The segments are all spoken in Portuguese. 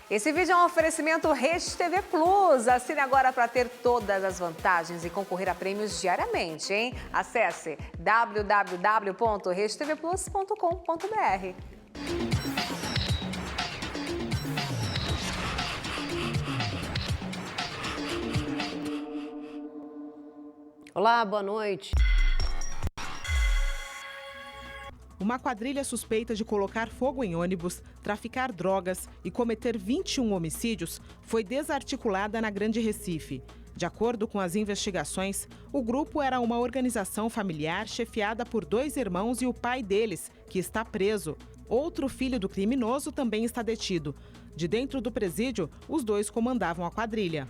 Esse vídeo é um oferecimento Rede TV Plus. Assine agora para ter todas as vantagens e concorrer a prêmios diariamente, hein? Acesse www.redetvplus.com.br. Olá, boa noite. Uma quadrilha suspeita de colocar fogo em ônibus, traficar drogas e cometer 21 homicídios foi desarticulada na Grande Recife. De acordo com as investigações, o grupo era uma organização familiar chefiada por 2 irmãos e o pai deles, que está preso. Outro filho do criminoso também está detido. De dentro do presídio, os 2 comandavam a quadrilha.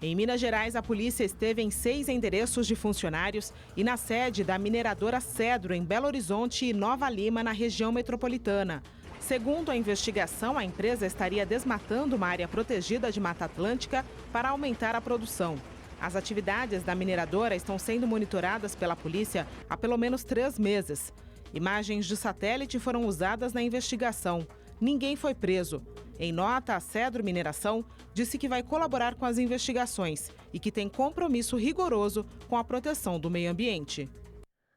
Em Minas Gerais, a polícia esteve em 6 endereços de funcionários e na sede da mineradora Cedro, em Belo Horizonte e Nova Lima, na região metropolitana. Segundo a investigação, a empresa estaria desmatando uma área protegida de Mata Atlântica para aumentar a produção. As atividades da mineradora estão sendo monitoradas pela polícia há pelo menos 3 meses. Imagens de satélite foram usadas na investigação. Ninguém foi preso. Em nota, a Cedro Mineração disse que vai colaborar com as investigações e que tem compromisso rigoroso com a proteção do meio ambiente.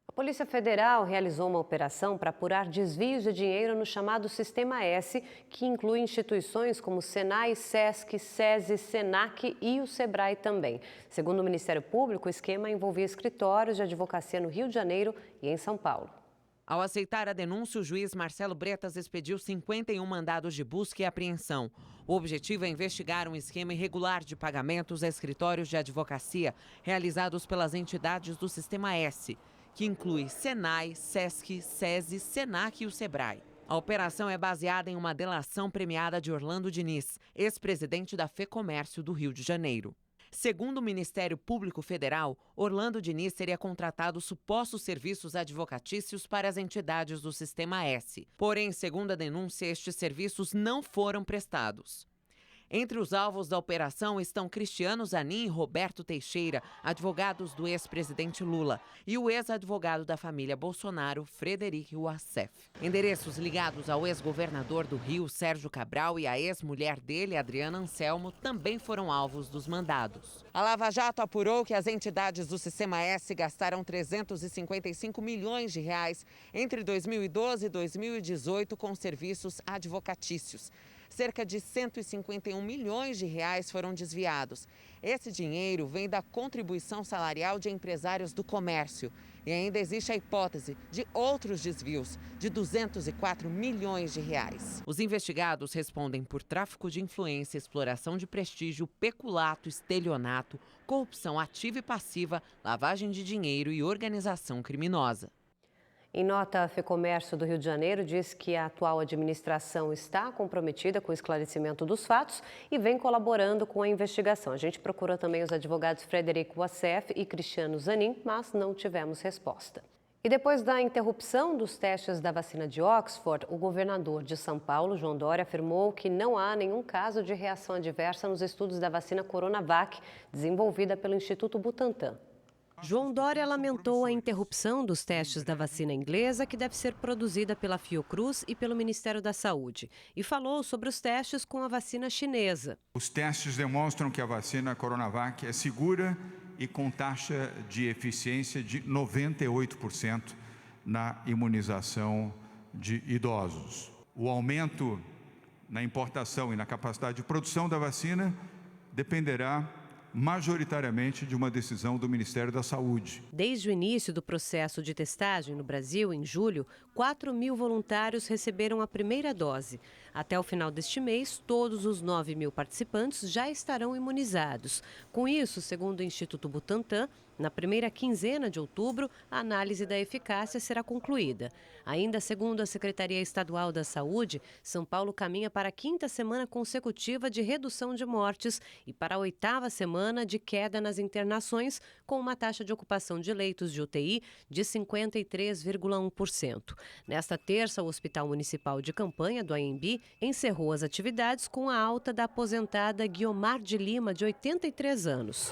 A Polícia Federal realizou uma operação para apurar desvios de dinheiro no chamado Sistema S, que inclui instituições como Senai, Sesc, SESI, Senac e o Sebrae também. Segundo o Ministério Público, o esquema envolvia escritórios de advocacia no Rio de Janeiro e em São Paulo. Ao aceitar a denúncia, o juiz Marcelo Bretas expediu 51 mandados de busca e apreensão. O objetivo é investigar um esquema irregular de pagamentos a escritórios de advocacia realizados pelas entidades do Sistema S, que inclui Senai, Sesc, SESI, Senac e o Sebrae. A operação é baseada em uma delação premiada de Orlando Diniz, ex-presidente da FEComércio do Rio de Janeiro. Segundo o Ministério Público Federal, Orlando Diniz teria contratado supostos serviços advocatícios para as entidades do Sistema S. Porém, segundo a denúncia, estes serviços não foram prestados. Entre os alvos da operação estão Cristiano Zanin e Roberto Teixeira, advogados do ex-presidente Lula, e o ex-advogado da família Bolsonaro, Frederico Wassef. Endereços ligados ao ex-governador do Rio, Sérgio Cabral, e à ex-mulher dele, Adriana Anselmo, também foram alvos dos mandados. A Lava Jato apurou que as entidades do Sistema S gastaram 355 milhões de reais entre 2012 e 2018 com serviços advocatícios. Cerca de 151 milhões de reais foram desviados. Esse dinheiro vem da contribuição salarial de empresários do comércio. E ainda existe a hipótese de outros desvios de 204 milhões de reais. Os investigados respondem por tráfico de influência, exploração de prestígio, peculato, estelionato, corrupção ativa e passiva, lavagem de dinheiro e organização criminosa. Em nota, a FEComércio do Rio de Janeiro diz que a atual administração está comprometida com o esclarecimento dos fatos e vem colaborando com a investigação. A gente procurou também os advogados Frederico Wassef e Cristiano Zanin, mas não tivemos resposta. E depois da interrupção dos testes da vacina de Oxford, o governador de São Paulo, João Dória, afirmou que não há nenhum caso de reação adversa nos estudos da vacina Coronavac, desenvolvida pelo Instituto Butantan. João Dória lamentou a interrupção dos testes da vacina inglesa, que deve ser produzida pela Fiocruz e pelo Ministério da Saúde, e falou sobre os testes com a vacina chinesa. Os testes demonstram que a vacina Coronavac é segura e com taxa de eficiência de 98% na imunização de idosos. O aumento na importação e na capacidade de produção da vacina dependerá majoritariamente de uma decisão do Ministério da Saúde. Desde o início do processo de testagem no Brasil, em julho, 4.000 voluntários receberam a primeira dose. Até o final deste mês, todos os 9.000 participantes já estarão imunizados. Com isso, segundo o Instituto Butantan, na primeira quinzena de outubro, a análise da eficácia será concluída. Ainda segundo a Secretaria Estadual da Saúde, São Paulo caminha para a 5ª semana consecutiva de redução de mortes e para a 8ª semana de queda nas internações, com uma taxa de ocupação de leitos de UTI de 53,1%. Nesta terça, o Hospital Municipal de Campanha do AMB encerrou as atividades com a alta da aposentada Guiomar de Lima, de 83 anos.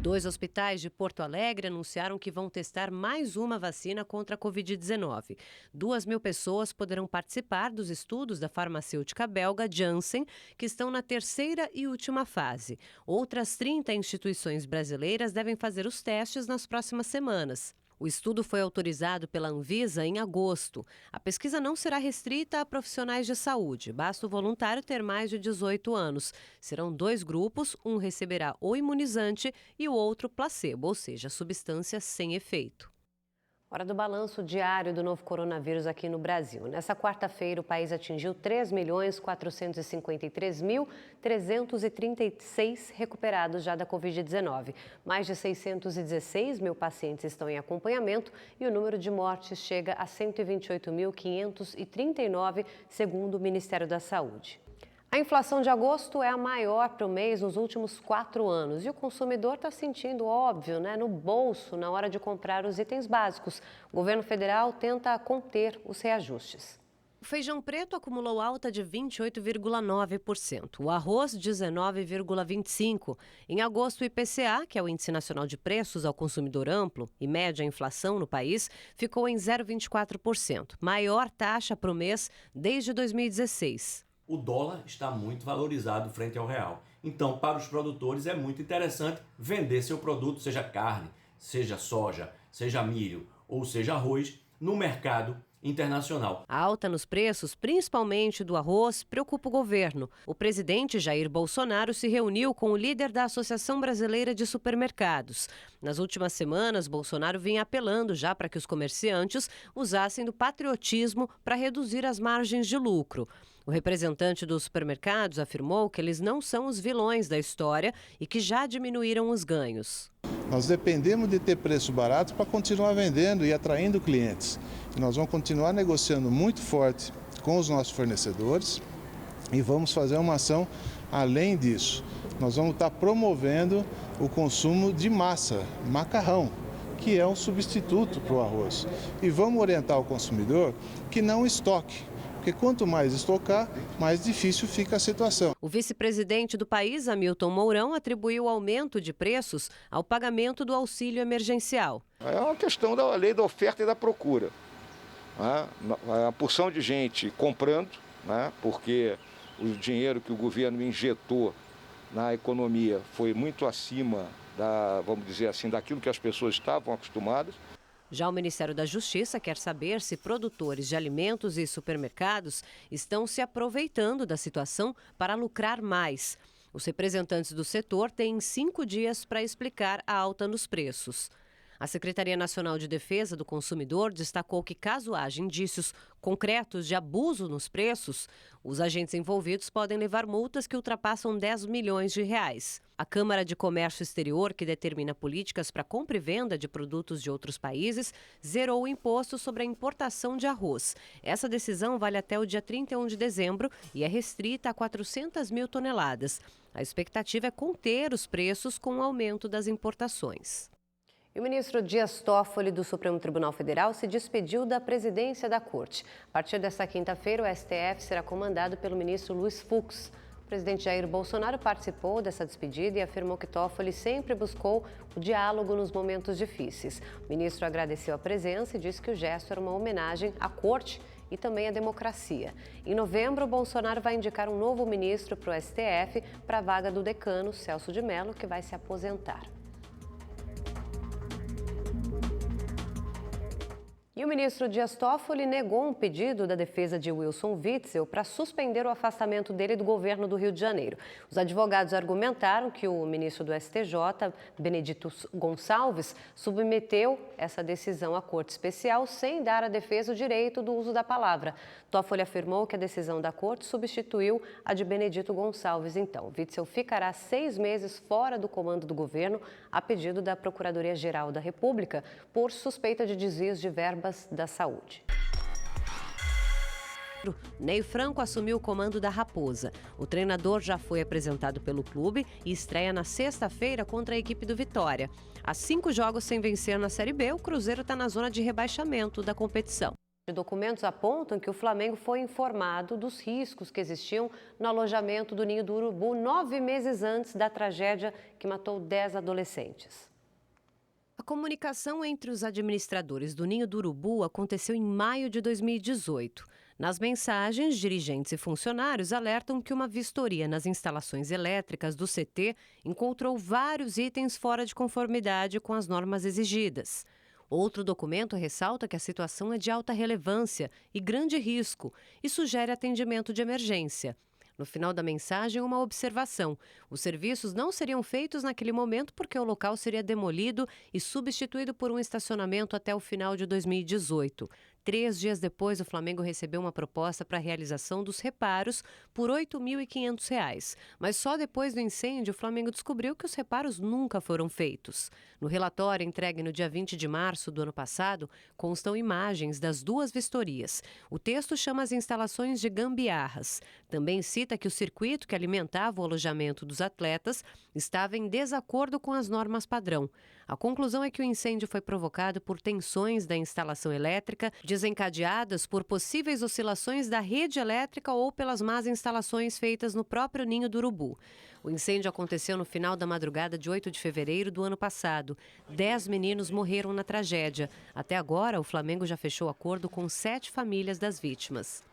2 hospitais de Porto Alegre anunciaram que vão testar mais uma vacina contra a Covid-19. 2.000 pessoas poderão participar dos estudos da farmacêutica belga Janssen, que estão na 3ª e última fase. Outras 30 instituições brasileiras devem fazer os testes nas próximas semanas. O estudo foi autorizado pela Anvisa em agosto. A pesquisa não será restrita a profissionais de saúde. Basta o voluntário ter mais de 18 anos. Serão 2 grupos, um receberá o imunizante e o outro placebo, ou seja, substância sem efeito. Hora do balanço diário do novo coronavírus aqui no Brasil. Nessa quarta-feira, o país atingiu 3.453.336 recuperados já da Covid-19. Mais de 616 mil pacientes estão em acompanhamento e o número de mortes chega a 128.539, segundo o Ministério da Saúde. A inflação de agosto é a maior para o mês nos últimos 4 anos e o consumidor está sentindo, óbvio, no bolso na hora de comprar os itens básicos. O governo federal tenta conter os reajustes. O feijão preto acumulou alta de 28,9%, o arroz 19,25%. Em agosto, o IPCA, que é o Índice Nacional de Preços ao Consumidor Amplo e mede a inflação no país, ficou em 0,24%, maior taxa para o mês desde 2016. O dólar está muito valorizado frente ao real. Então, para os produtores é muito interessante vender seu produto, seja carne, seja soja, seja milho ou seja arroz, no mercado internacional. A alta nos preços, principalmente do arroz, preocupa o governo. O presidente Jair Bolsonaro se reuniu com o líder da Associação Brasileira de Supermercados. Nas últimas semanas, Bolsonaro vinha apelando já para que os comerciantes usassem do patriotismo para reduzir as margens de lucro. O representante dos supermercados afirmou que eles não são os vilões da história e que já diminuíram os ganhos. Nós dependemos de ter preço barato para continuar vendendo e atraindo clientes. E nós vamos continuar negociando muito forte com os nossos fornecedores e vamos fazer uma ação além disso. Nós vamos estar promovendo o consumo de massa, macarrão, que é um substituto para o arroz. E vamos orientar o consumidor que não estoque. Porque quanto mais estocar, mais difícil fica a situação. O vice-presidente do país, Hamilton Mourão, atribuiu o aumento de preços ao pagamento do auxílio emergencial. É uma questão da lei da oferta e da procura. A porção de gente comprando, porque o dinheiro que o governo injetou na economia foi muito acima vamos dizer assim, daquilo que as pessoas estavam acostumadas. Já o Ministério da Justiça quer saber se produtores de alimentos e supermercados estão se aproveitando da situação para lucrar mais. Os representantes do setor têm 5 dias para explicar a alta nos preços. A Secretaria Nacional de Defesa do Consumidor destacou que, caso haja indícios concretos de abuso nos preços, os agentes envolvidos podem levar multas que ultrapassam 10 milhões de reais. A Câmara de Comércio Exterior, que determina políticas para compra e venda de produtos de outros países, zerou o imposto sobre a importação de arroz. Essa decisão vale até o dia 31 de dezembro e é restrita a 400 mil toneladas. A expectativa é conter os preços com o aumento das importações. E o ministro Dias Toffoli, do Supremo Tribunal Federal, se despediu da presidência da Corte. A partir desta quinta-feira, o STF será comandado pelo ministro Luiz Fux. O presidente Jair Bolsonaro participou dessa despedida e afirmou que Toffoli sempre buscou o diálogo nos momentos difíceis. O ministro agradeceu a presença e disse que o gesto era uma homenagem à Corte e também à democracia. Em novembro, Bolsonaro vai indicar um novo ministro para o STF para a vaga do decano, Celso de Mello, que vai se aposentar. E o ministro Dias Toffoli negou um pedido da defesa de Wilson Witzel para suspender o afastamento dele do governo do Rio de Janeiro. Os advogados argumentaram que o ministro do STJ, Benedito Gonçalves, submeteu essa decisão à Corte Especial sem dar à defesa o direito do uso da palavra. Toffoli afirmou que a decisão da Corte substituiu a de Benedito Gonçalves. Então, Witzel ficará 6 meses fora do comando do governo a pedido da Procuradoria-Geral da República por suspeita de desvios de verbas da saúde. Ney Franco assumiu o comando da Raposa. O treinador já foi apresentado pelo clube e estreia na sexta-feira contra a equipe do Vitória. Há 5 jogos sem vencer na Série B, o Cruzeiro está na zona de rebaixamento da competição. Documentos apontam que o Flamengo foi informado dos riscos que existiam no alojamento do Ninho do Urubu 9 meses antes da tragédia que matou 10 adolescentes. A comunicação entre os administradores do Ninho do Urubu aconteceu em maio de 2018. Nas mensagens, dirigentes e funcionários alertam que uma vistoria nas instalações elétricas do CT encontrou vários itens fora de conformidade com as normas exigidas. Outro documento ressalta que a situação é de alta relevância e grande risco e sugere atendimento de emergência. No final da mensagem, uma observação. Os serviços não seriam feitos naquele momento porque o local seria demolido e substituído por um estacionamento até o final de 2018. 3 dias depois, o Flamengo recebeu uma proposta para a realização dos reparos por R$ 8.500. Mas só depois do incêndio, o Flamengo descobriu que os reparos nunca foram feitos. No relatório entregue no dia 20 de março do ano passado, constam imagens das 2 vistorias. O texto chama as instalações de gambiarras. Também cita que o circuito que alimentava o alojamento dos atletas estava em desacordo com as normas padrão. A conclusão é que o incêndio foi provocado por tensões da instalação elétrica, desencadeadas por possíveis oscilações da rede elétrica ou pelas más instalações feitas no próprio Ninho do Urubu. O incêndio aconteceu no final da madrugada de 8 de fevereiro do ano passado. 10 meninos morreram na tragédia. Até agora, o Flamengo já fechou acordo com 7 famílias das vítimas.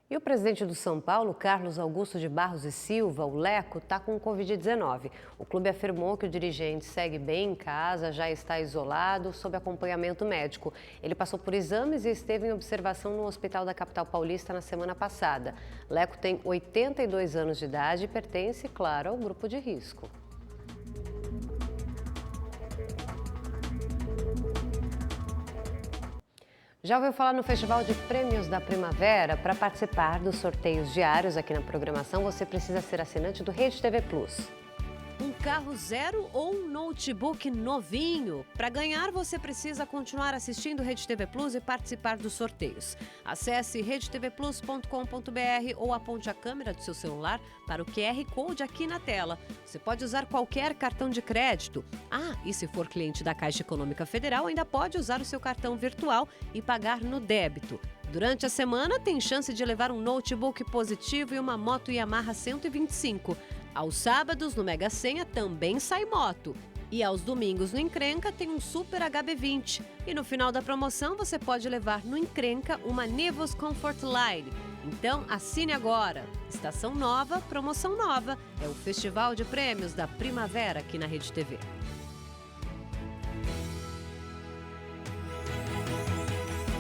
E o presidente do São Paulo, Carlos Augusto de Barros e Silva, o Leco, está com Covid-19. O clube afirmou que o dirigente segue bem em casa, já está isolado, sob acompanhamento médico. Ele passou por exames e esteve em observação no hospital da capital paulista na semana passada. Leco tem 82 anos de idade e pertence, claro, ao grupo de risco. Já ouviu falar no Festival de Prêmios da Primavera? Para participar dos sorteios diários aqui na programação, você precisa ser assinante do Rede TV Plus. Um carro zero ou um notebook novinho? Para ganhar, você precisa continuar assistindo Rede TV Plus e participar dos sorteios. Acesse redetvplus.com.br ou aponte a câmera do seu celular para o QR Code aqui na tela. Você pode usar qualquer cartão de crédito. E se for cliente da Caixa Econômica Federal, ainda pode usar o seu cartão virtual e pagar no débito. Durante a semana, tem chance de levar um notebook positivo e uma moto Yamaha 125. Aos sábados, no Mega Sena, também sai moto. E aos domingos, no Encrenca, tem um Super HB20. E no final da promoção, você pode levar no Encrenca uma Nevos Comfort Line. Então, assine agora. Estação nova, promoção nova. É o Festival de Prêmios da Primavera aqui na Rede TV.